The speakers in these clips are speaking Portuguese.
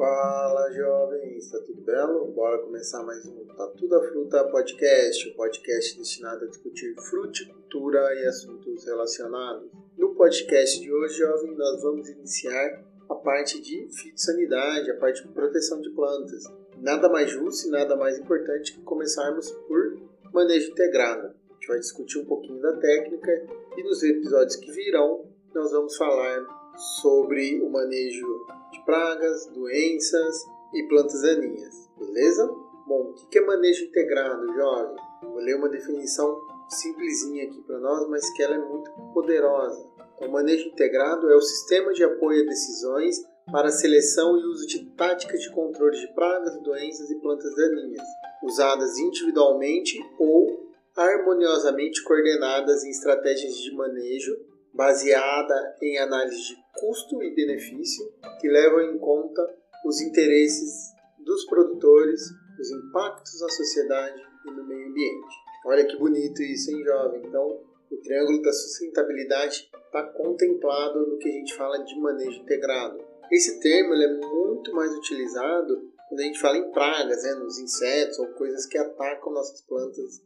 Fala, jovens, tá tudo belo? Bora começar mais um Tá Tudo a Fruta podcast, um podcast destinado a discutir fruticultura e assuntos relacionados. No podcast de hoje, jovem, nós vamos iniciar a parte de fitossanidade, a parte de proteção de plantas. Nada mais justo e nada mais importante que começarmos por manejo integrado. A gente vai discutir um pouquinho da técnica e nos episódios que virão nós vamos falar sobre o manejo de pragas, doenças e plantas daninhas, beleza? Bom, o que é manejo integrado, jovem? Vou ler uma definição simplesinha aqui para nós, mas que ela é muito poderosa. O manejo integrado é o sistema de apoio a decisões para a seleção e uso de táticas de controle de pragas, doenças e plantas daninhas, usadas individualmente ou harmoniosamente coordenadas em estratégias de manejo baseada em análise de custo e benefício que levam em conta os interesses dos produtores, os impactos na sociedade e no meio ambiente. Olha que bonito isso, hein, jovem? Então, o triângulo da sustentabilidade está contemplado no que a gente fala de manejo integrado. Esse termo ele é muito mais utilizado quando a gente fala em pragas, nos insetos ou coisas que atacam nossas plantas,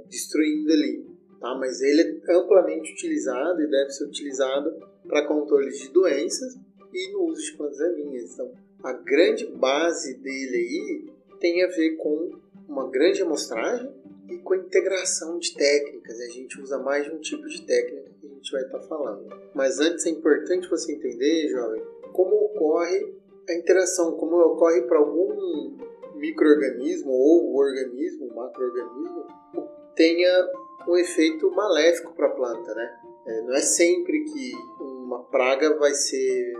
destruindo ali. Tá? Mas ele é amplamente utilizado e deve ser utilizado para controle de doenças e no uso de plantas daninhas. Então, a grande base dele aí tem a ver com uma grande amostragem e com a integração de técnicas. A gente usa mais de um tipo de técnica que a gente vai estar falando. Mas antes é importante você entender, jovem, como ocorre a interação, como ocorre para algum micro-organismo ou organismo, macro-organismo, tenha um efeito maléfico para a planta, né? Não é sempre que uma praga vai ser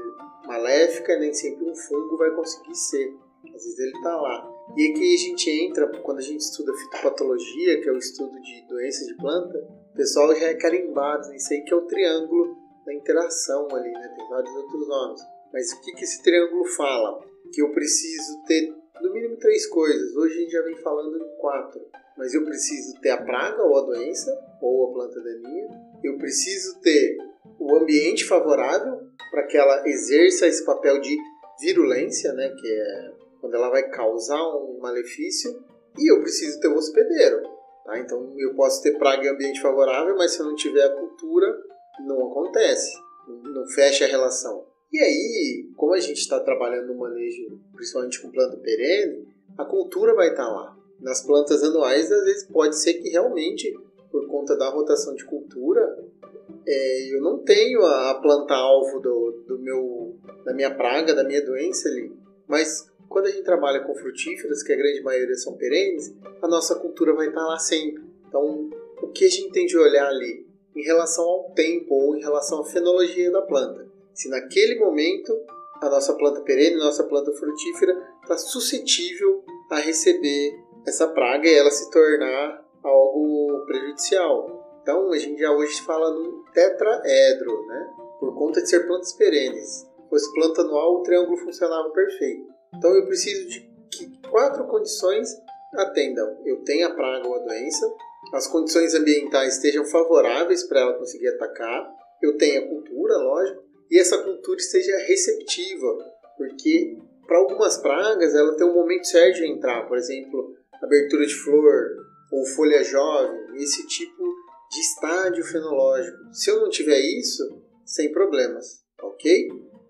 maléfica, nem sempre um fungo vai conseguir ser. Às vezes ele está lá. E aqui a gente entra, quando a gente estuda fitopatologia, que é o estudo de doenças de planta, o pessoal já é carimbado nisso aí, que é o triângulo da interação ali, né? Tem vários outros nomes. Mas o que esse triângulo fala? Que eu preciso ter, no mínimo, 3 coisas. Hoje a gente já vem falando de 4. Mas eu preciso ter a praga ou a doença, ou a planta daninha. Eu preciso ter o ambiente favorável para que ela exerça esse papel de virulência, né, que é quando ela vai causar um malefício. E eu preciso ter o hospedeiro. Tá? Então eu posso ter praga em ambiente favorável, mas se eu não tiver a cultura, não acontece. Não fecha a relação. E aí, como a gente está trabalhando no manejo, principalmente com planta perene, a cultura vai estar lá. Nas plantas anuais, às vezes pode ser que realmente, por conta da rotação de cultura, eu não tenho a planta-alvo da minha praga, da minha doença ali. Mas quando a gente trabalha com frutíferas, que a grande maioria são perenes, a nossa cultura vai estar lá sempre. Então, o que a gente tem de olhar ali em relação ao tempo ou em relação à fenologia da planta? Se naquele momento a nossa planta perene, a nossa planta frutífera está suscetível a receber essa praga e ela se tornar algo prejudicial. Então, a gente já hoje fala num tetraedro, né? Por conta de ser plantas perenes. Se fosse planta anual, o triângulo funcionava perfeito. Então, eu preciso de que 4 condições atendam. Eu tenho a praga ou a doença, as condições ambientais estejam favoráveis para ela conseguir atacar, eu tenho a cultura, lógico, e essa cultura esteja receptiva, porque para algumas pragas ela tem um momento certo de entrar, por exemplo, abertura de flor ou folha jovem, esse tipo de estágio fenológico. Se eu não tiver isso, sem problemas, ok?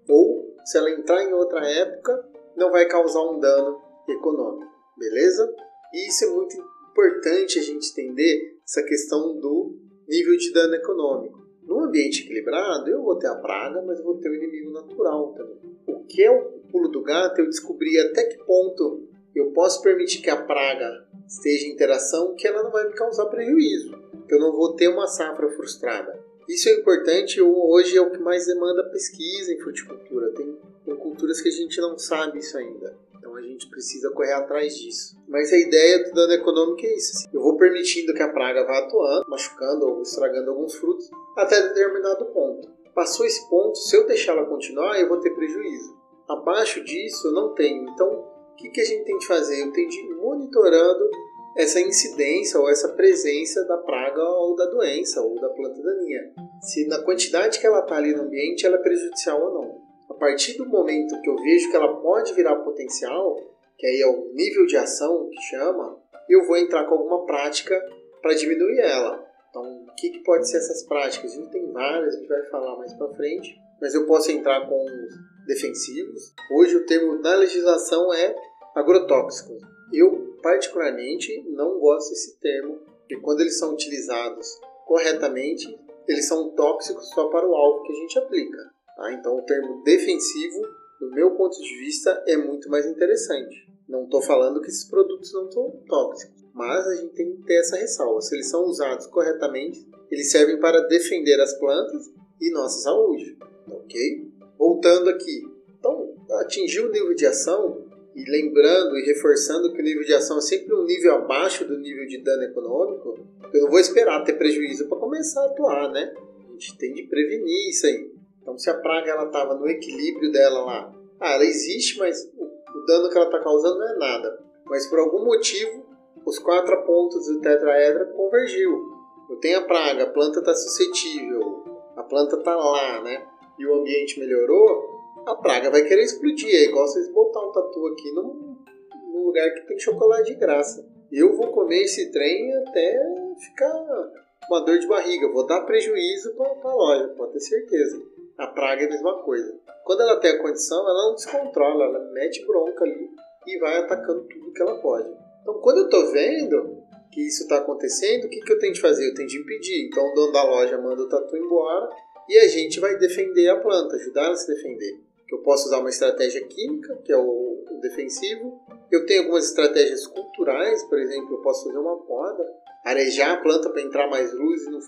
Ou se ela entrar em outra época, não vai causar um dano econômico, beleza? E isso é muito importante a gente entender, essa questão do nível de dano econômico. No ambiente equilibrado, eu vou ter a praga, mas eu vou ter o inimigo natural também. O que é o pulo do gato? Eu descobri até que ponto eu posso permitir que a praga esteja em interação que ela não vai me causar prejuízo, que eu não vou ter uma safra frustrada. Isso é importante, hoje é o que mais demanda pesquisa em fruticultura. Tem culturas que a gente não sabe isso ainda. Então a gente precisa correr atrás disso. Mas a ideia do dano econômico é isso. Eu vou permitindo que a praga vá atuando, machucando ou estragando alguns frutos, até determinado ponto. Passou esse ponto, se eu deixar ela continuar, eu vou ter prejuízo. Abaixo disso, eu não tenho. Então, o que a gente tem de fazer? Eu tenho de ir monitorando essa incidência ou essa presença da praga ou da doença ou da planta daninha. Se na quantidade que ela está ali no ambiente, ela é prejudicial ou não. A partir do momento que eu vejo que ela pode virar potencial, que aí é o nível de ação que chama, eu vou entrar com alguma prática para diminuir ela. Então, o que pode ser essas práticas? A gente tem várias, a gente vai falar mais para frente, mas eu posso entrar com os defensivos. Hoje o termo na legislação é agrotóxicos. Eu, particularmente, não gosto desse termo, porque quando eles são utilizados corretamente, eles são tóxicos só para o alvo que a gente aplica. Tá? Então, o termo defensivo, do meu ponto de vista, é muito mais interessante. Não estou falando que esses produtos não são tóxicos, mas a gente tem que ter essa ressalva. Se eles são usados corretamente, eles servem para defender as plantas e nossa saúde. Ok? Voltando aqui. Então, atingir o nível de ação, e lembrando e reforçando que o nível de ação é sempre um nível abaixo do nível de dano econômico, eu não vou esperar ter prejuízo para começar a atuar, né? A gente tem de prevenir isso aí. Então, se a praga estava no equilíbrio dela lá, ela existe, mas o dano que ela está causando não é nada. Mas por algum motivo, os 4 pontos do tetraedra convergiu. Eu tenho a praga, a planta está suscetível, a planta está lá, né? E o ambiente melhorou, a praga vai querer explodir. É igual vocês botar um tatu aqui num lugar que tem chocolate de graça. Eu vou comer esse trem até ficar uma dor de barriga. Vou dar prejuízo para a loja, pode ter certeza. A praga é a mesma coisa. Quando ela tem a condição, ela não descontrola, ela mete bronca ali e vai atacando tudo que ela pode. Então, quando eu estou vendo que isso está acontecendo, o que eu tenho de fazer? Eu tenho de impedir. Então, o dono da loja manda o tatu embora e a gente vai defender a planta, ajudar ela a se defender. Eu posso usar uma estratégia química, que é o defensivo. Eu tenho algumas estratégias culturais, por exemplo, eu posso fazer uma poda, arejar a planta para entrar mais luz e não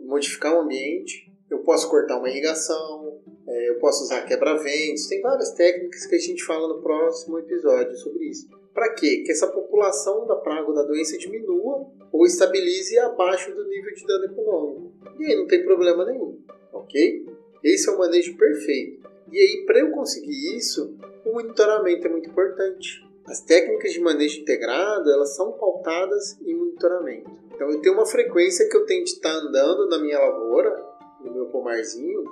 modificar o ambiente. Eu posso cortar uma irrigação, eu posso usar quebra-ventos. Tem várias técnicas que a gente fala no próximo episódio sobre isso. Para quê? Que essa população da praga ou da doença diminua ou estabilize abaixo do nível de dano econômico. E aí não tem problema nenhum, ok? Esse é o manejo perfeito. E aí, para eu conseguir isso, o monitoramento é muito importante. As técnicas de manejo integrado, elas são pautadas em monitoramento. Então, eu tenho uma frequência que eu tenho de estar andando na minha lavoura, no meu pomarzinho,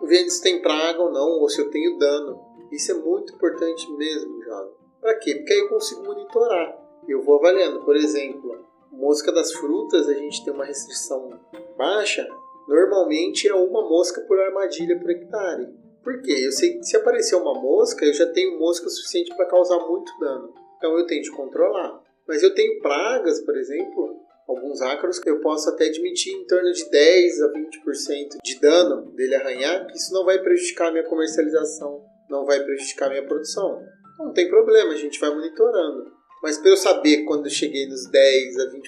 vendo se tem praga ou não, ou se eu tenho dano. Isso é muito importante mesmo, jovem. Para quê? Porque aí eu consigo monitorar. Eu vou avaliando. Por exemplo, mosca das frutas, a gente tem uma restrição baixa. Normalmente é uma mosca por armadilha por hectare. Por quê? Eu sei que se aparecer uma mosca, eu já tenho mosca suficiente para causar muito dano. Então eu tenho de controlar. Mas eu tenho pragas, por exemplo, alguns ácaros que eu posso até admitir em torno de 10 a 20% de dano dele arranhar, que isso não vai prejudicar a minha comercialização, não vai prejudicar a minha produção. Então não tem problema, a gente vai monitorando. Mas para eu saber quando eu cheguei nos 10 a 20%,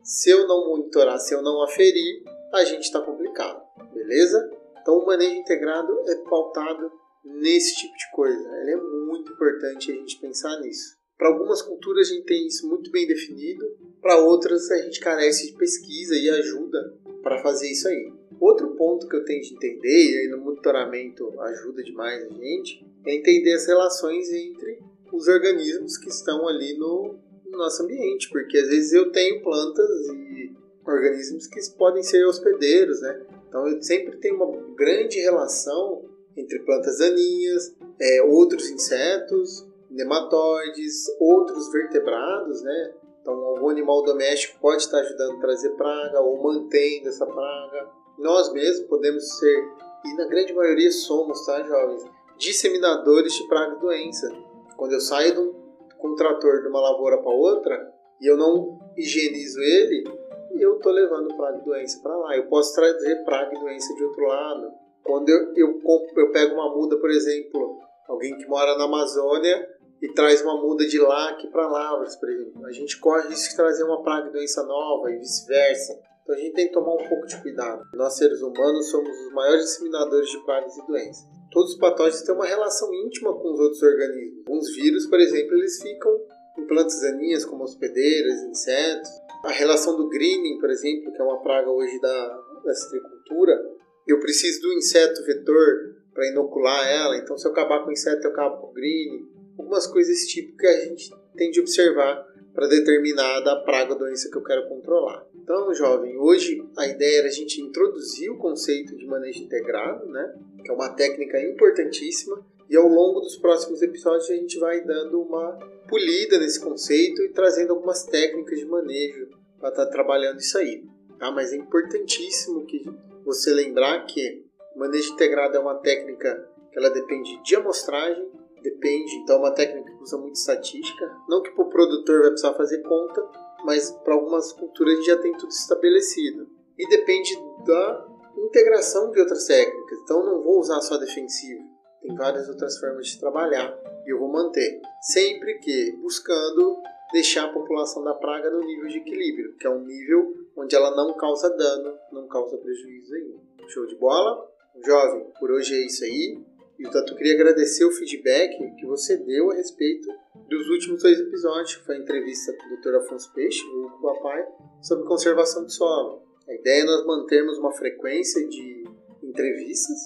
se eu não monitorar, se eu não aferir, a gente está complicado, beleza? Então o manejo integrado é pautado nesse tipo de coisa. Ele é muito importante a gente pensar nisso. Para algumas culturas a gente tem isso muito bem definido, para outras a gente carece de pesquisa e ajuda para fazer isso aí. Outro ponto que eu tenho de entender, e aí no monitoramento ajuda demais a gente, é entender as relações entre os organismos que estão ali no nosso ambiente, porque às vezes eu tenho plantas e organismos que podem ser hospedeiros, né? Então eu sempre tenho uma grande relação entre plantas daninhas, outros insetos, nematóides, outros vertebrados, né? Então algum animal doméstico pode estar ajudando a trazer praga ou mantendo essa praga. Nós mesmos podemos ser, e na grande maioria somos, tá, jovens, disseminadores de praga e doença. Quando eu saio com um trator de uma lavoura para outra e eu não higienizo ele, eu estou levando praga e doença para lá. Eu posso trazer praga e doença de outro lado. Quando eu pego uma muda, por exemplo, alguém que mora na Amazônia e traz uma muda de lá aqui para Lavras, por exemplo, a gente corre risco de trazer uma praga e doença nova e vice-versa. Então a gente tem que tomar um pouco de cuidado. Nós, seres humanos, somos os maiores disseminadores de pragas e doenças. Todos os patógenos têm uma relação íntima com os outros organismos. Alguns vírus, por exemplo, eles ficam em plantas daninhas, como hospedeiras, insetos. A relação do greening, por exemplo, que é uma praga hoje da citricultura, eu preciso do inseto vetor para inocular ela. Então, se eu acabar com o inseto, eu acabo com o greening. Algumas coisas desse tipo que a gente tem de observar para determinada praga ou doença que eu quero controlar. Então, jovem, hoje a ideia era a gente introduzir o conceito de manejo integrado, né? Que é uma técnica importantíssima, e ao longo dos próximos episódios a gente vai dando uma polida nesse conceito e trazendo algumas técnicas de manejo para estar trabalhando isso aí. Tá? Mas é importantíssimo que você lembrar que o manejo integrado é uma técnica que ela depende de amostragem, então é uma técnica que usa muito estatística, não que para o produtor vai precisar fazer conta, mas para algumas culturas a gente já tem tudo estabelecido. E depende da integração de outras técnicas, então não vou usar só defensivo, tem várias outras formas de trabalhar e eu vou manter, sempre que buscando deixar a população da praga no nível de equilíbrio, que é um nível onde ela não causa dano, não causa prejuízo nenhum. Show de bola? Jovem, por hoje é isso aí. E o Tatu queria agradecer o feedback que você deu a respeito dos últimos 2 episódios, que foi a entrevista com o Dr. Afonso Peixe, o papai, sobre conservação de solo. A ideia é nós mantermos uma frequência de entrevistas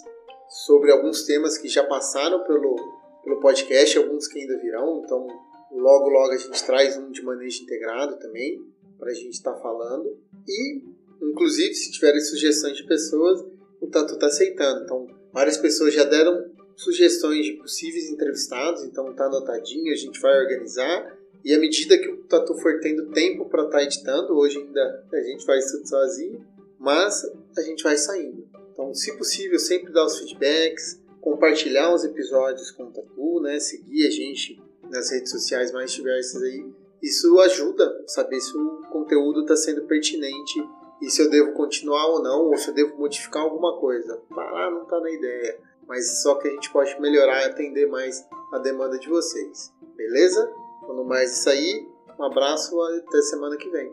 sobre alguns temas que já passaram pelo podcast, alguns que ainda virão. Então, logo a gente traz um de manejo integrado também, para a gente estar falando. E, inclusive, se tiverem sugestões de pessoas, o Tatu está aceitando. Então, várias pessoas já deram sugestões de possíveis entrevistados, então está anotadinho, a gente vai organizar. E à medida que o Tatu for tendo tempo para estar editando, hoje ainda a gente faz tudo sozinho, mas a gente vai saindo. Então, se possível, sempre dar os feedbacks, compartilhar os episódios com o Tatu, né? Seguir a gente nas redes sociais mais diversas aí. Isso ajuda a saber se o conteúdo está sendo pertinente e se eu devo continuar ou não, ou se eu devo modificar alguma coisa. Parar não está na ideia, mas só que a gente pode melhorar e atender mais a demanda de vocês. Beleza? Então, no mais isso aí, um abraço, até semana que vem.